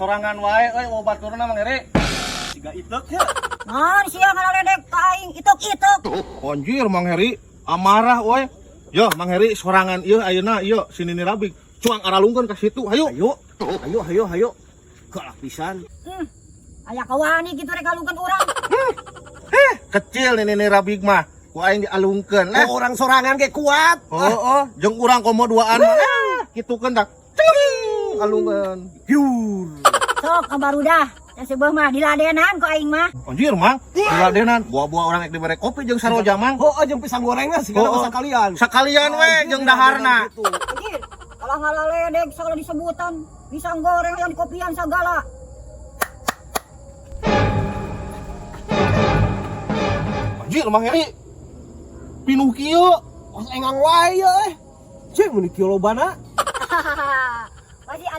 sorangan wae euy baturna Mang Heri. Siga itek ya. Ngan sia ngalaledek ka aing itok-itok. Anjir Mang Heri amarah we. Yo Mang Heri sorangan ieu ayeuna ieu si Nini Rabig. Cuang aralungkeun ka situ. Hayu. Hayo. Galak pisan. Aya kawani kitu rek kalungkeun urang. Kecil Nini Rabig mah. Ku aing dialungkeun. Orang sorangan ge kuat. Oh, jeung urang komo duaan mah. Kitu kendak. Cing alungkeun. Hyur. Sok kabarudah. Ya seubeuh mah diladenan ku aing mah. Anjir Mang, diladenan buah-buah orang yang dibere kopi jeung saroja Mang. Jeung pisang gorengna sigana sakalian. Sakalian we jeung daharna. Anjir, kalau ngalaledek segala disebutan, pisang goreng yang kopian segala. Anjir Mang Heri. Pinuh kieu. Engang wae ya. Cek mun kieu lobana. Hahaha.